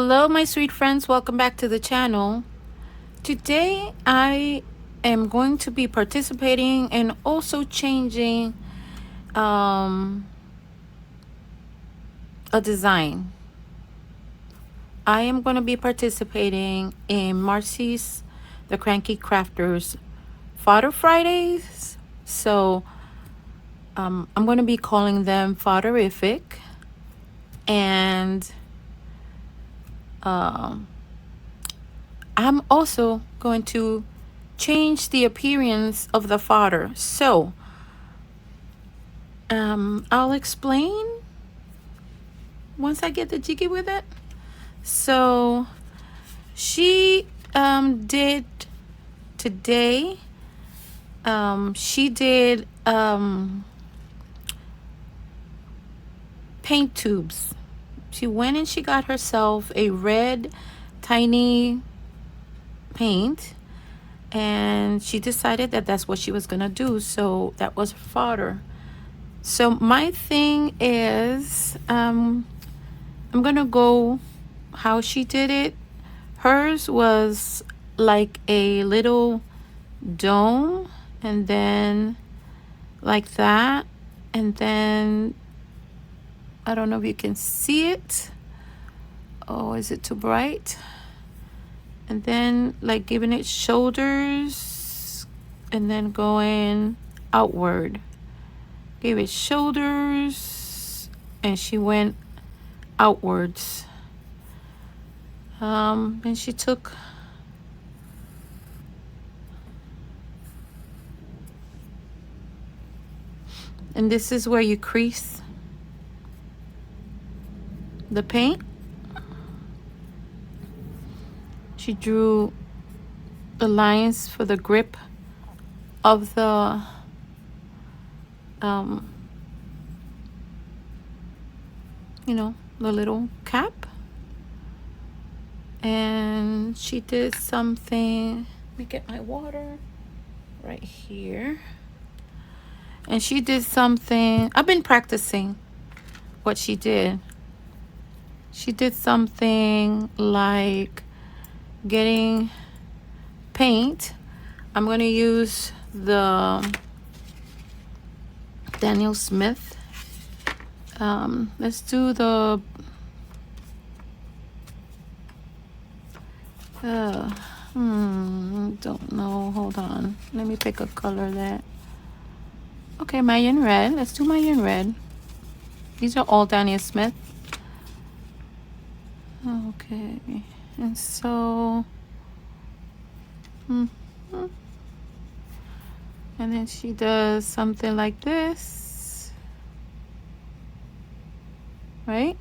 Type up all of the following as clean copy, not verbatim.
Hello, my sweet friends. Welcome back to the channel. Today, I am going to be participating and also changing a design. I am going to be participating in Marcee's, the Cranky Crafters Fodder Fridays. So, I'm going to be calling them Fodder-rific. And I'm also going to change the appearance of the fodder. So I'll explain once I get the jiggy with it. So she did today, she did paint tubes. She went and she got herself a red tiny paint, and she decided that that's what she was gonna do. So that was fodder. So my thing is, I'm gonna go how she did it. Hers was like a little dome, and then like that, and then I don't know if you can see it. Oh, is it too bright? And then like giving it shoulders and then going outward. Gave it shoulders and she went outwards. And she took and this is where you crease the paint. She drew the lines for the grip of the you know, the little cap. And she did something, let me get my water right here. And she did something, I've been practicing what she did. She did something like getting paint. I'm going to use the Daniel Smith. Let's do the don't know, hold on, let me pick a color that, okay, Mayan red. Let's do Mayan red. These are all Daniel Smith. Okay, and so and then she does something like this, right?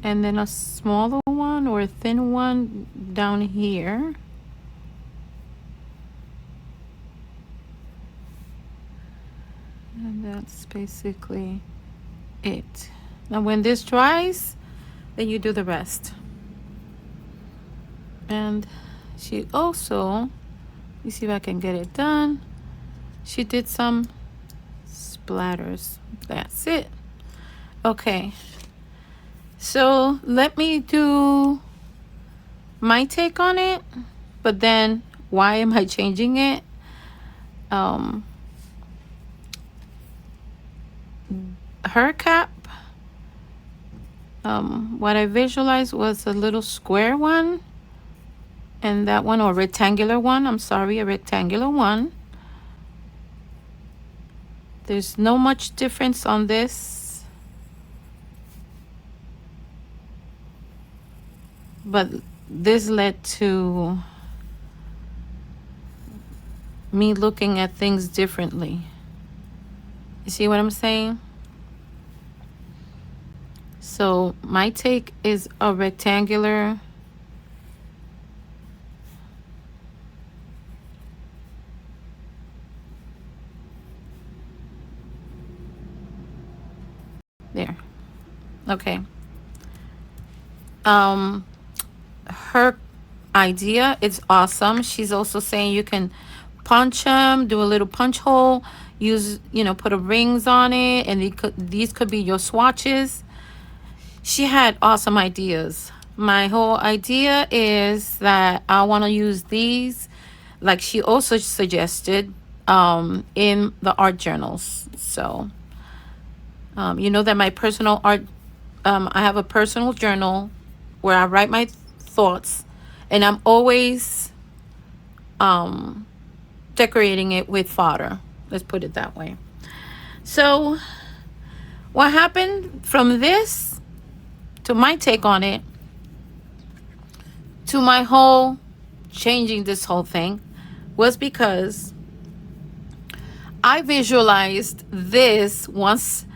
And then a smaller one or a thin one down here. And that's basically it. Now when this dries, then you do the rest. And she also, let me see if I can get it done. She did some splatters. That's it. Okay. So let me do my take on it, but then why am I changing it? Her cap, what I visualized was a little square one, and that one, or rectangular one, I'm sorry, a rectangular one. There's no much difference on this, but this led to me looking at things differently. You see what I'm saying? So my take is a rectangular there. Okay. Her idea is awesome. She's also saying you can punch them, do a little punch hole, use, you know, put a rings on it, and these could be your swatches. she had awesome ideas. My whole idea is that I want to use these, like she also suggested, in the art journals. So, you know that my personal art, I have a personal journal where I write my thoughts, and I'm always decorating it with fodder. Let's put it that way. So, what happened from this to my take on it to my whole changing this whole thing was because I visualized this once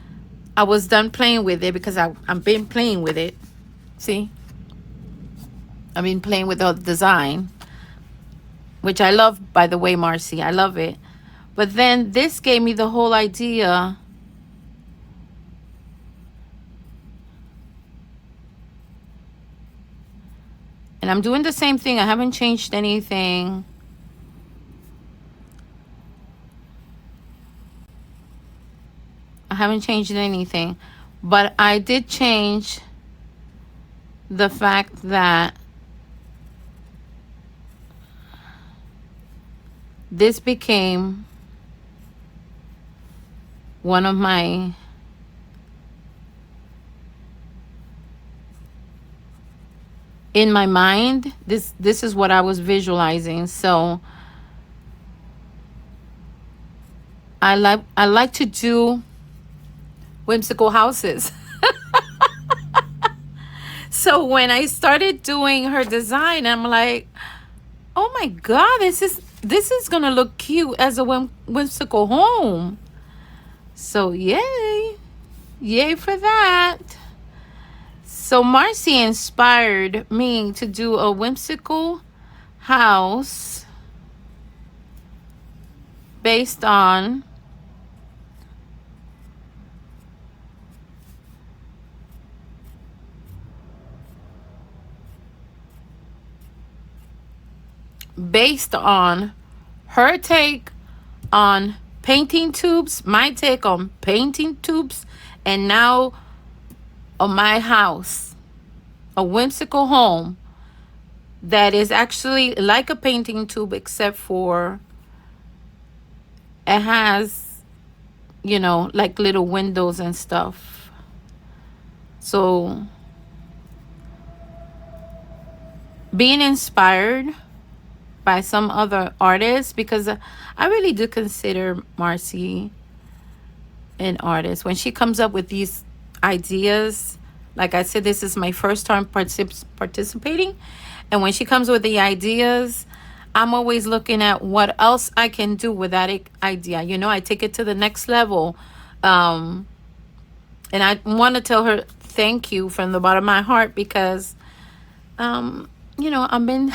I was done playing with it, because I've been playing with it. See? I've been playing with the design, which I love, by the way, Marcy. I love it. But then this gave me the whole idea. And I'm doing the same thing. I haven't changed anything. I haven't changed anything. But I did change the fact that this became one of my in my mind. This is what I was visualizing. So I like to do whimsical houses. So when I started doing her design, I'm like, oh my God, this is gonna look cute as a whimsical home. So yay for that. So Marcy inspired me to do a whimsical house based on her take on painting tubes, my take on painting tubes, and now on my house, a whimsical home that is actually like a painting tube, except for it has, you know, like little windows and stuff. So being inspired by some other artists, because I really do consider Marcy an artist. When she comes up with these ideas, like I said, this is my first time participating, and when she comes with the ideas, I'm always looking at what else I can do with that idea. You know, I take it to the next level. And I want to tell her thank you from the bottom of my heart, because you know, I've been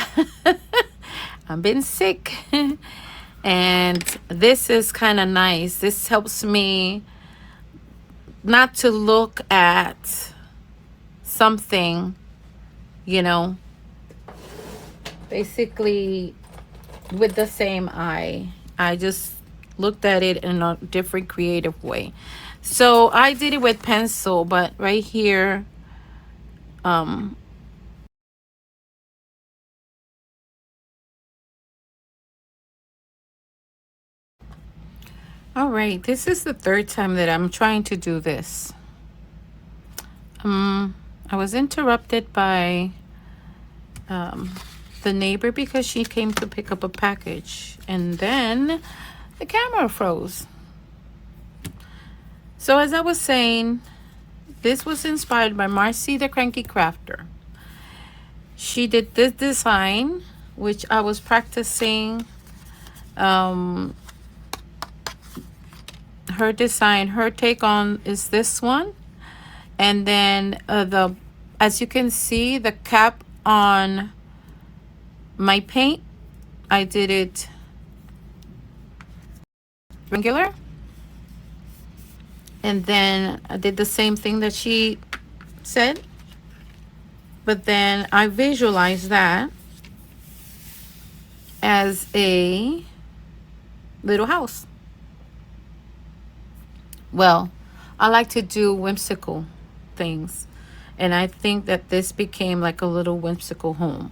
I've been sick. And this is kind of nice. This helps me not to look at something, you know, basically with the same eye. I just looked at it in a different creative way. So I did it with pencil, but right here, all right, this is the third time that I'm trying to do this. I was interrupted by the neighbor because she came to pick up a package, and then the camera froze. So as I was saying, this was inspired by Marcy the Cranky Crafter. She did this design, which I was practicing. Her design, her take on is this one. And then as you can see, the cap on my paint, I did it regular. And then I did the same thing that she said. But then I visualized that as a little house. Well, I like to do whimsical things. And I think that this became like a little whimsical home.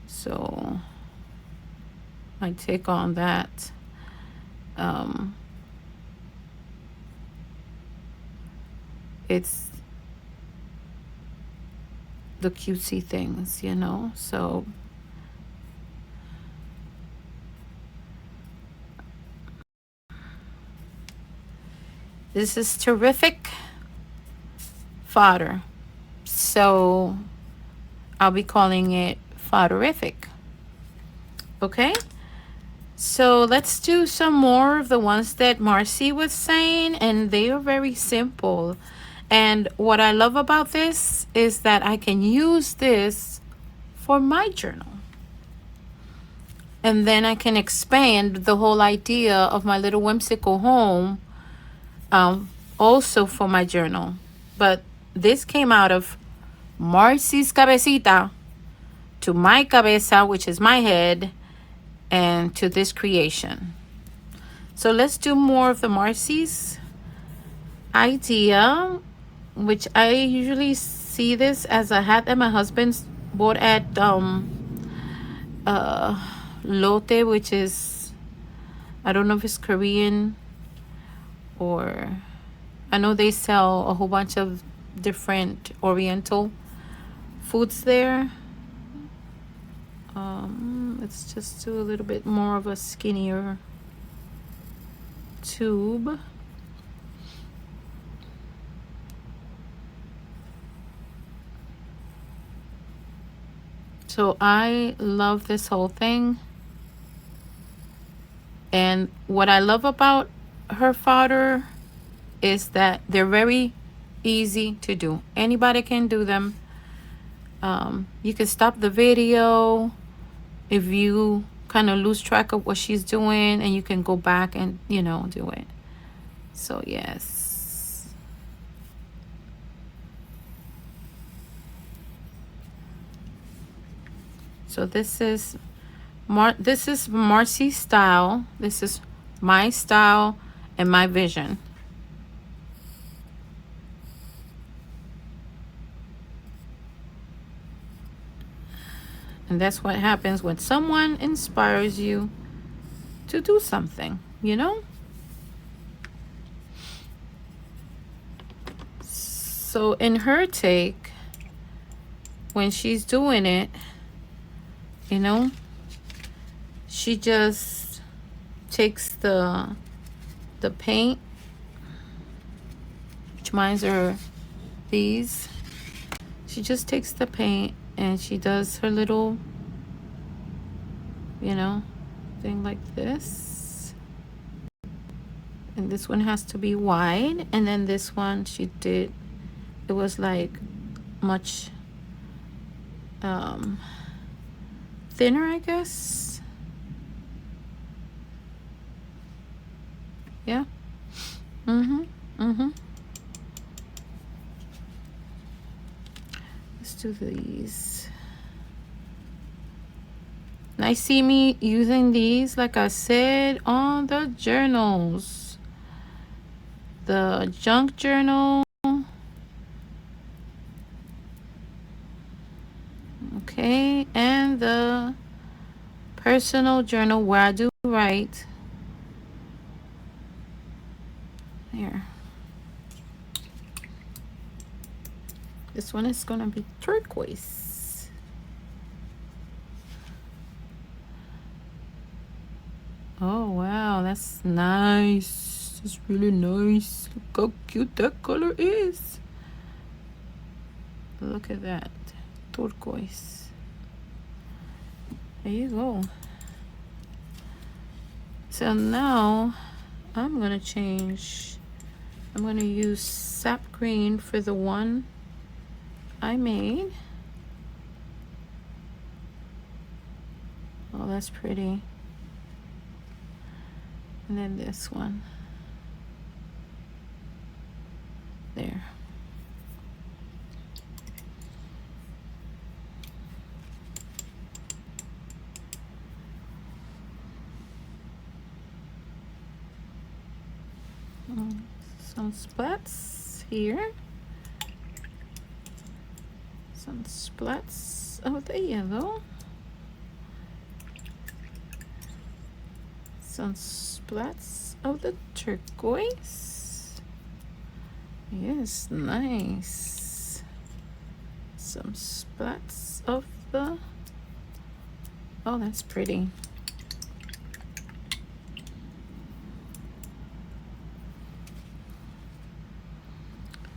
So my take on that. It's the cutesy things, you know. So this is terrific fodder. So I'll be calling it Fodderific. Okay, so let's do some more of the ones that Marcy was saying, and they are very simple. And what I love about this is that I can use this for my journal. And then I can expand the whole idea of my little whimsical home also for my journal. But this came out of Marcy's cabecita to my cabeza, which is my head, and to this creation. So let's do more of the Marcy's idea, which I usually see this as a hat that my husband bought at Lotte, which is, I don't know if it's Korean, or I know they sell a whole bunch of different Oriental foods there. Let's just do a little bit more of a skinnier tube. So I love this whole thing. And what I love about her fodder is that they're very easy to do. Anybody can do them. You can stop the video if you kind of lose track of what she's doing, and you can go back and, you know, do it. So yes. So this is Marcy's style. This is my style and my vision. And that's what happens when someone inspires you to do something, you know? So in her take, when she's doing it, you know, she just takes the paint, which mine are these. She just takes the paint and she does her little, you know, thing like this. And this one has to be wide, and then this one she did, it was like much thinner, I guess. Yeah. Let's do these. And I see me using these, like I said, on the journals. The junk journal. Okay, and the personal journal where I do write. There. This one is gonna be turquoise. Oh wow, that's nice. It's really nice. Look how cute that color is. Look at that. Turquoise. There you go. So now I'm gonna change. I'm gonna use sap green for the one I made. Oh, that's pretty. And then this one. There. Some splats here. Some splats of the yellow. Some splats of the turquoise. Yes, nice. Some splats of the, oh, that's pretty.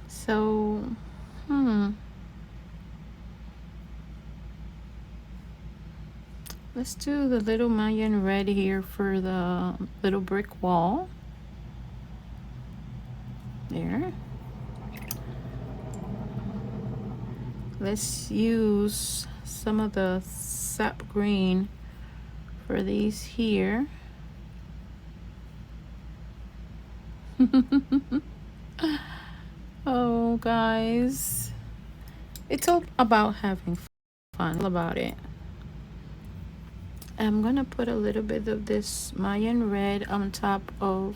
So, let's do the little Mayan red here for the little brick wall. There. Let's use some of the sap green for these here. Oh, guys. It's all about having fun, all about it. I'm gonna put a little bit of this Mayan red on top of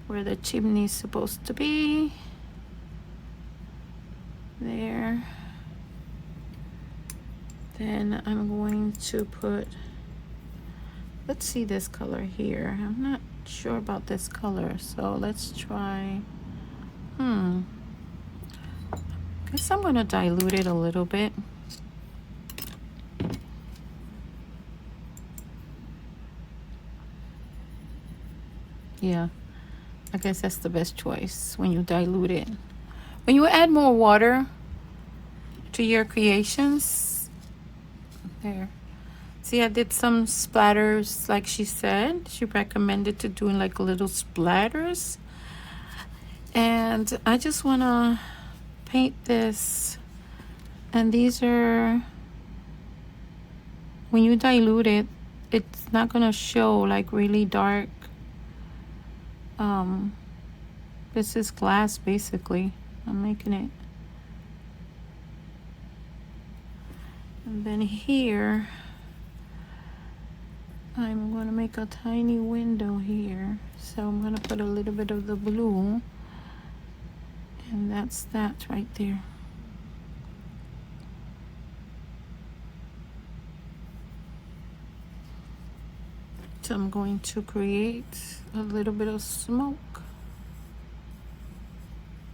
where the chimney is supposed to be. There. Then I'm going to put, let's see this color here. I'm not sure about this color, so let's try, guess I'm gonna dilute it a little bit. Yeah, I guess that's the best choice when you dilute it. When you add more water to your creations, there. See, I did some splatters like she said. She recommended to doing like little splatters. And I just want to paint this. And these are, when you dilute it, it's not going to show like really dark. This is glass basically. I'm making it. And then here, I'm going to make a tiny window here. So I'm going to put a little bit of the blue. And that's that right there. So I'm going to create a little bit of smoke.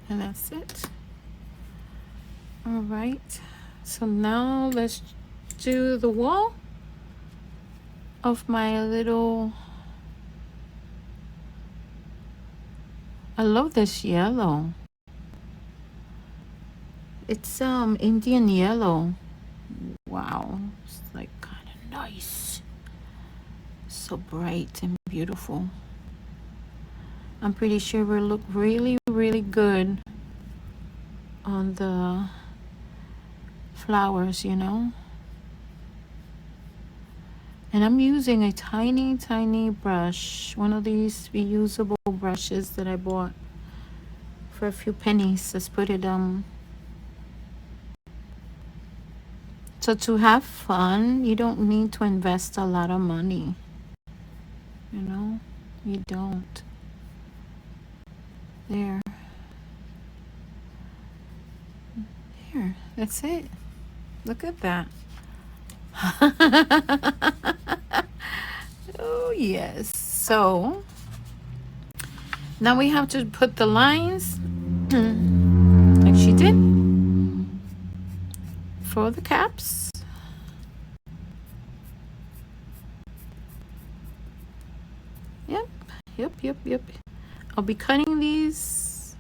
And that's it. All right. So now let's do the wall of my little, I love this yellow. It's Indian yellow. Wow, it's like kind of nice. So bright and beautiful. I'm pretty sure we'll look really, really good on the flowers, you know. And I'm using a tiny, tiny brush. One of these reusable brushes that I bought for a few pennies. Let's put it so to have fun, you don't need to invest a lot of money. You know, you don't. There. Here, that's it. Look at that. Oh, yes. So now we have to put the lines like she did for the caps. Yep. I'll be cutting these.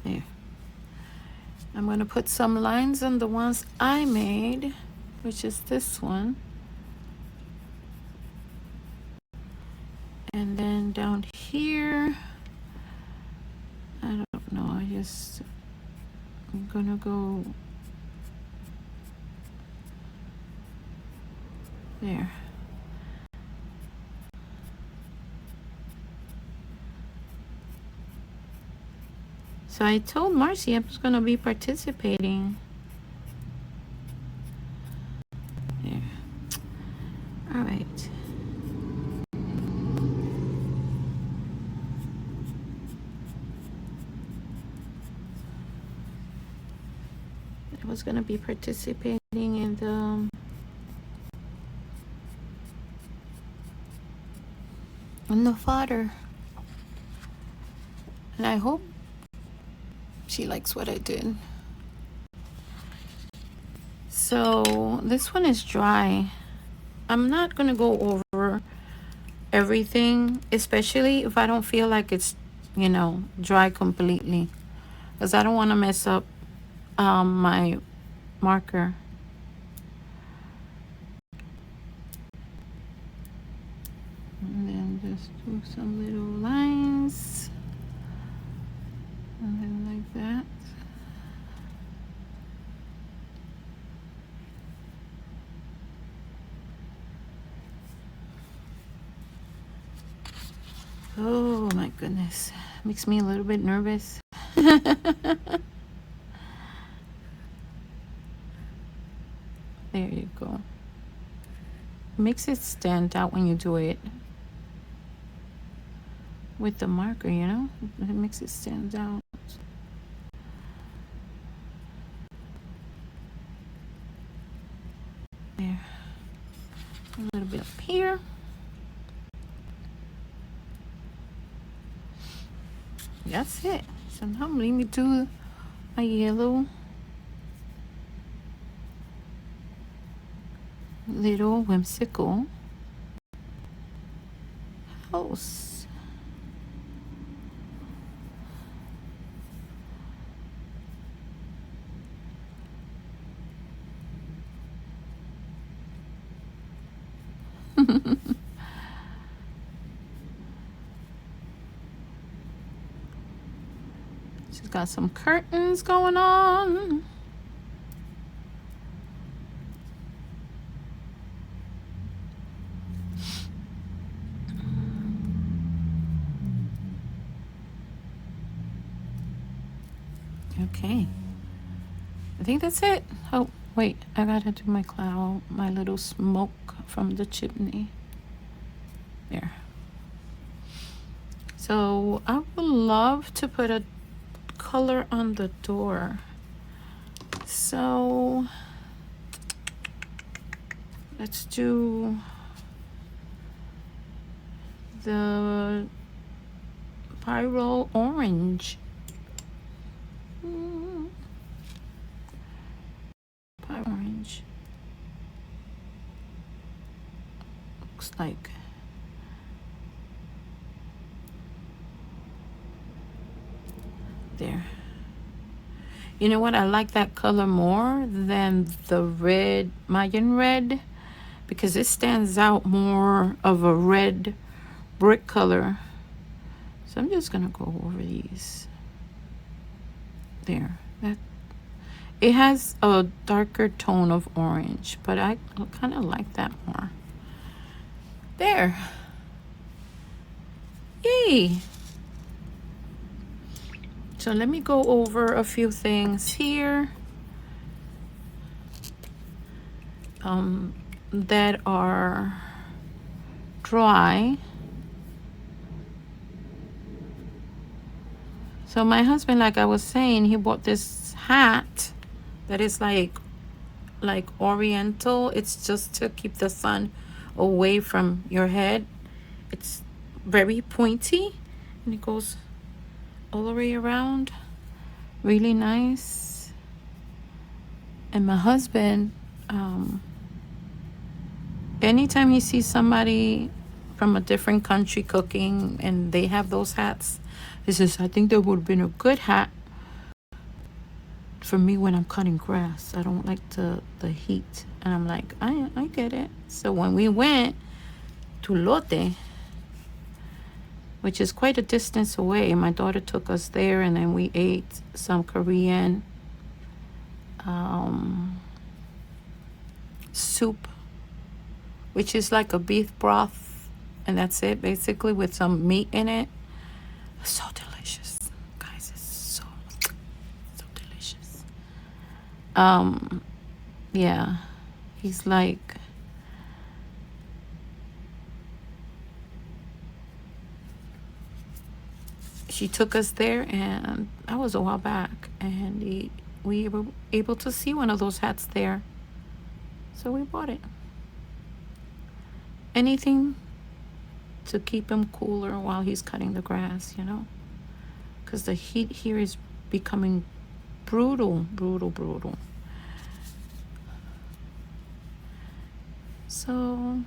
There. I'm going to put some lines on the ones I made, which is this one. And then down here, I don't know, I'm going to go there. So I told Marcy I was going to be participating. There. All right. was gonna be participating in the fodder, and I hope she likes what I did. So this one is dry. I'm not gonna go over everything, especially if I don't feel like it's, you know, dry completely, because I don't want to mess up my marker. And then just do some little lines, and then like that. Oh my goodness, makes me a little bit nervous. There you go. Makes it stand out when you do it with the marker, you know? It makes it stand out. There. A little bit up here. That's it. So now let me do my yellow little whimsical house. She's got some curtains going on. Okay, I think that's it. Oh wait, I gotta do my cloud, my little smoke from the chimney. There. So I would love to put a color on the door. So let's do the pyro orange. Pyro orange. Looks like. There. You know what? I like that color more than the red, Mayan red, because it stands out more of a red brick color. So I'm just gonna go over these. There. That it has a darker tone of orange, but I kind of like that more. There. Yay. So let me go over a few things here that are dry. So my husband, like I was saying, he bought this hat that is like oriental. It's just to keep the sun away from your head. It's very pointy and it goes all the way around. Really nice. And my husband, anytime he sees somebody from a different country cooking and they have those hats, he says, I think that would have been a good hat for me when I'm cutting grass. I don't like the heat. And I'm like, I get it. So when we went to Lotte, which is quite a distance away, my daughter took us there, and then we ate some Korean soup, which is like a beef broth, and that's it basically, with some meat in it. So delicious, guys. It's so delicious. Yeah, he's like, she took us there, and that was a while back, and we were able to see one of those hats there. So we bought it. Anything to keep him cooler while he's cutting the grass, you know, because the heat here is becoming brutal. So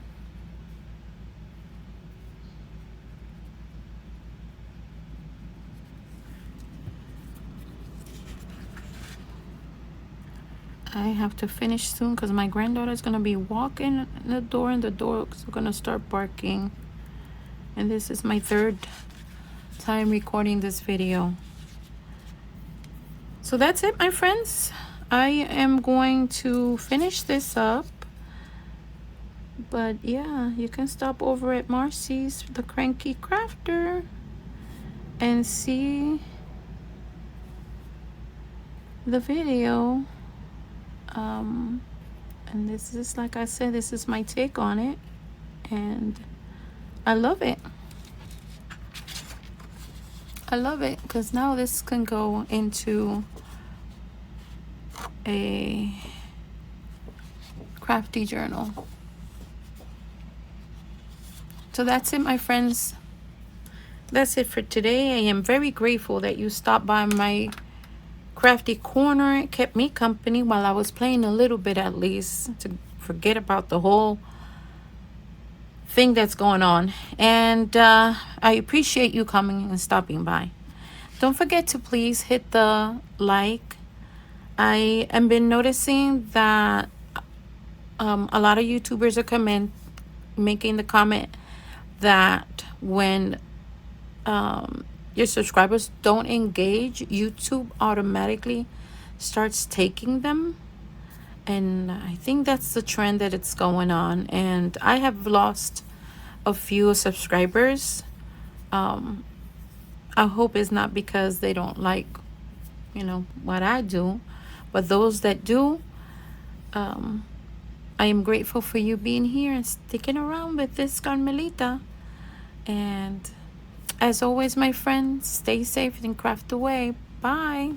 I have to finish soon because my granddaughter's gonna be walking in the door and the dog's gonna start barking. And this is my third time recording this video. So that's it, my friends. I am going to finish this up. But yeah, you can stop over at Marcee's, the Cranky Crafter, and see the video. And this is, like I said, this is my take on it, and I love it. I love it because now this can go into a crafty journal. So that's it, my friends. That's it for today. I am very grateful that you stopped by my crafty corner. It kept me company while I was playing a little bit, at least, to forget about the whole thing that's going on. And I appreciate you coming and stopping by. Don't forget to please hit the like. I have been noticing that a lot of YouTubers are making the comment that when your subscribers don't engage, YouTube automatically starts taking them. And I think that's the trend that it's going on. And I have lost a few subscribers. I hope it's not because they don't like, you know, what I do. But those that do, I am grateful for you being here and sticking around with this Carmelita. And as always, my friends, stay safe and craft away. Bye.